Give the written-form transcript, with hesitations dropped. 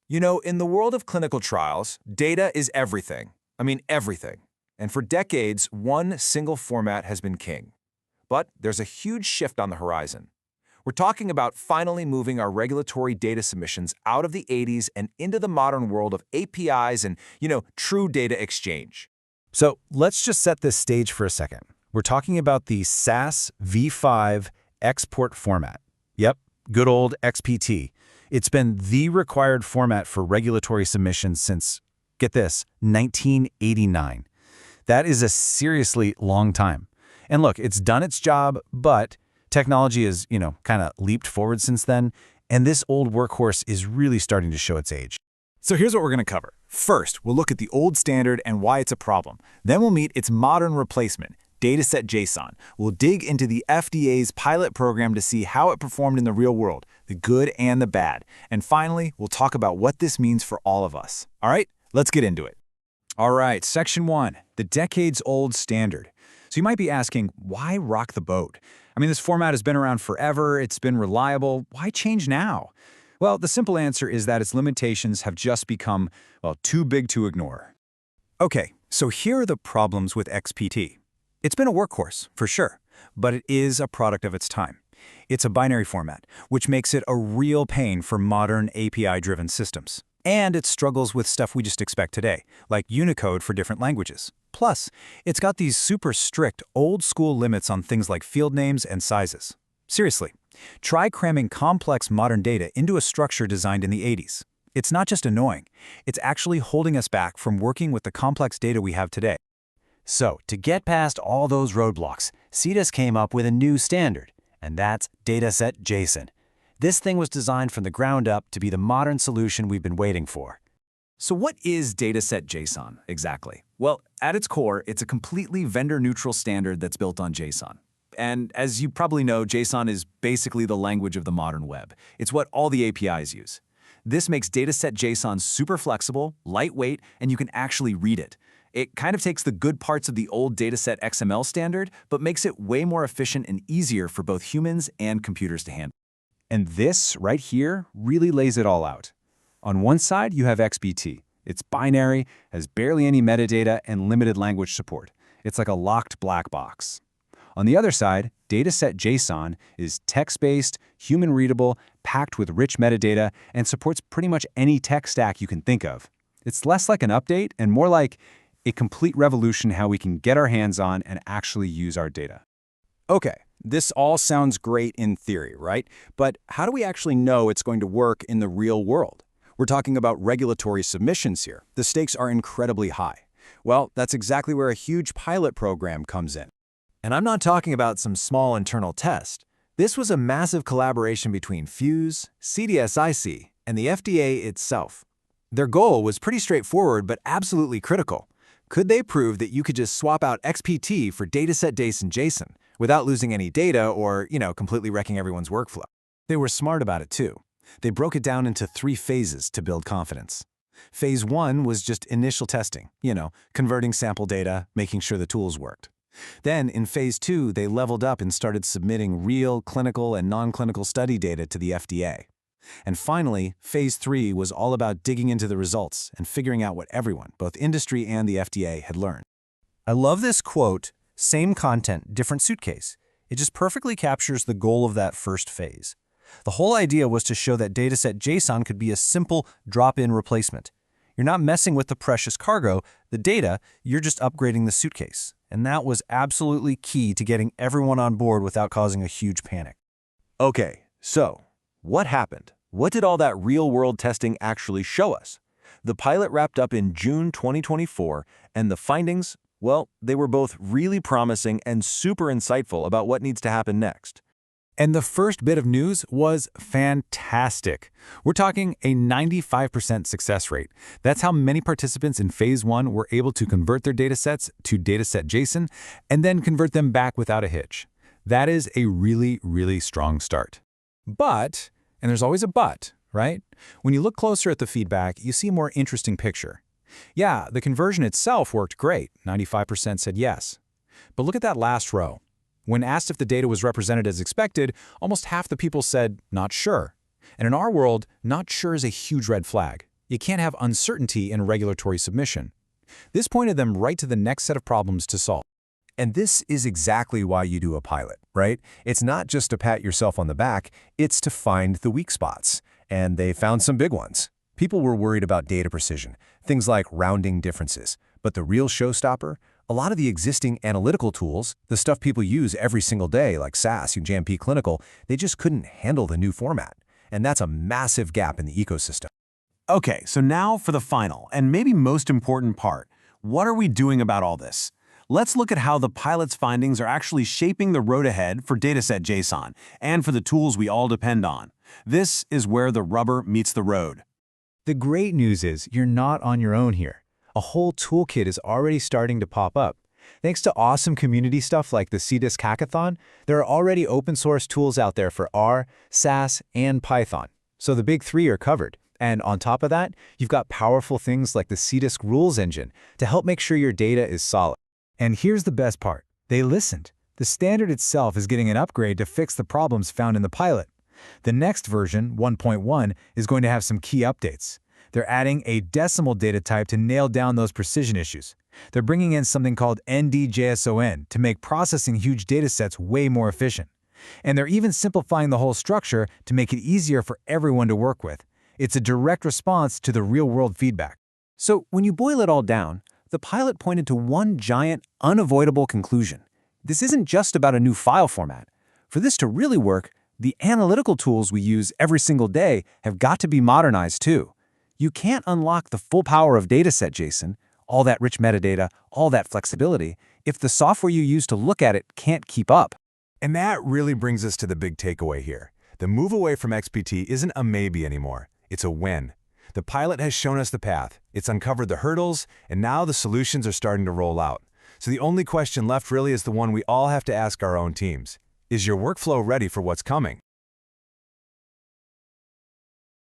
You know, in the world of clinical trials, data is everything. I mean, everything. And for decades, one single format has been king. But there's a huge shift on the horizon. We're talking about finally moving our regulatory data submissions out of the 80s and into the modern world of APIs and, true data exchange. So let's just set this stage for a second. We're talking about the SAS V5 export format. Yep, good old XPT. It's been the required format for regulatory submissions since, get this, 1989. That is a seriously long time. And look, it's done its job, but technology has, kind of leaped forward since then, and this old workhorse is really starting to show its age. So here's what we're going to cover. First, we'll look at the old standard and why it's a problem. Then we'll meet its modern replacement, Dataset-JSON. We'll dig into the FDA's pilot program to see how it performed in the real world, the good and the bad. And finally, we'll talk about what this means for all of us. All right, let's get into it. All right, Section 1, the decades-old standard. So you might be asking, why rock the boat? I mean, this format has been around forever, it's been reliable, why change now? Well, the simple answer is that its limitations have just become, too big to ignore. Okay, so here are the problems with XPT. It's been a workhorse, for sure, but it is a product of its time. It's a binary format, which makes it a real pain for modern API-driven systems. And it struggles with stuff we just expect today, like Unicode for different languages. Plus, it's got these super strict, old-school limits on things like field names and sizes. Seriously, try cramming complex modern data into a structure designed in the 80s. It's not just annoying, it's actually holding us back from working with the complex data we have today. So, to get past all those roadblocks, CDISC came up with a new standard, and that's Dataset-JSON. This thing was designed from the ground up to be the modern solution we've been waiting for. So what is Dataset-JSON exactly? Well, at its core, it's a completely vendor-neutral standard that's built on JSON. And as you probably know, JSON is basically the language of the modern web. It's what all the APIs use. This makes Dataset-JSON super flexible, lightweight, and you can actually read it. It kind of takes the good parts of the old Dataset XML standard, but makes it way more efficient and easier for both humans and computers to handle. And this, right here, really lays it all out. On one side, you have XPT. It's binary, has barely any metadata, and limited language support. It's like a locked black box. On the other side, Dataset-JSON is text-based, human-readable, packed with rich metadata, and supports pretty much any tech stack you can think of. It's less like an update and more like a complete revolution how we can get our hands on and actually use our data. Okay, this all sounds great in theory, right? But how do we actually know it's going to work in the real world? We're talking about regulatory submissions here. The stakes are incredibly high. Well, that's exactly where a huge pilot program comes in. And I'm not talking about some small internal test. This was a massive collaboration between Fuse, CDISC, and the FDA itself. Their goal was pretty straightforward but absolutely critical. Could they prove that you could just swap out XPT for Dataset-JSON without losing any data or, completely wrecking everyone's workflow? They were smart about it too. They broke it down into 3 phases to build confidence. Phase 1 was just initial testing, converting sample data, making sure the tools worked. Then in Phase 2, they leveled up and started submitting real clinical and non-clinical study data to the FDA. And finally, Phase 3 was all about digging into the results and figuring out what everyone, both industry and the FDA, had learned. I love this quote, "Same content, different suitcase." It just perfectly captures the goal of that first phase. The whole idea was to show that Dataset-JSON could be a simple drop-in replacement. You're not messing with the precious cargo, the data, you're just upgrading the suitcase. And that was absolutely key to getting everyone on board without causing a huge panic. Okay, so what happened? What did all that real-world testing actually show us? The pilot wrapped up in June 2024, and the findings, well, they were both really promising and super insightful about what needs to happen next. And the first bit of news was fantastic. We're talking a 95% success rate. That's how many participants in Phase 1 were able to convert their datasets to Dataset-JSON and then convert them back without a hitch. That is a really, really strong start. But, and there's always a but, right? When you look closer at the feedback, you see a more interesting picture. Yeah, the conversion itself worked great. 95% said yes. But look at that last row. When asked if the data was represented as expected, almost half the people said, not sure. And in our world, not sure is a huge red flag. You can't have uncertainty in regulatory submission. This pointed them right to the next set of problems to solve. And this is exactly why you do a pilot, right? It's not just to pat yourself on the back, it's to find the weak spots. And they found some big ones. People were worried about data precision, things like rounding differences. But the real showstopper? A lot of the existing analytical tools, the stuff people use every single day like SAS and JMP Clinical, they just couldn't handle the new format. And that's a massive gap in the ecosystem. Okay, so now for the final, and maybe most important part. What are we doing about all this? Let's look at how the pilot's findings are actually shaping the road ahead for Dataset-JSON and for the tools we all depend on. This is where the rubber meets the road. The great news is you're not on your own here. A whole toolkit is already starting to pop up. Thanks to awesome community stuff like the CDISC Hackathon, there are already open source tools out there for R, SAS, and Python. So the big three are covered. And on top of that, you've got powerful things like the CDISC rules engine to help make sure your data is solid. And here's the best part. They listened. The standard itself is getting an upgrade to fix the problems found in the pilot. The next version, 1.1, is going to have some key updates. They're adding a decimal data type to nail down those precision issues. They're bringing in something called NDJSON to make processing huge datasets way more efficient. And they're even simplifying the whole structure to make it easier for everyone to work with. It's a direct response to the real-world feedback. So when you boil it all down, the pilot pointed to one giant, unavoidable conclusion. This isn't just about a new file format. For this to really work, the analytical tools we use every single day have got to be modernized too. You can't unlock the full power of Dataset-JSON, all that rich metadata, all that flexibility, if the software you use to look at it can't keep up. And that really brings us to the big takeaway here. The move away from XPT isn't a maybe anymore. It's a win. The pilot has shown us the path. It's uncovered the hurdles, and now the solutions are starting to roll out. So the only question left really is the one we all have to ask our own teams. Is your workflow ready for what's coming?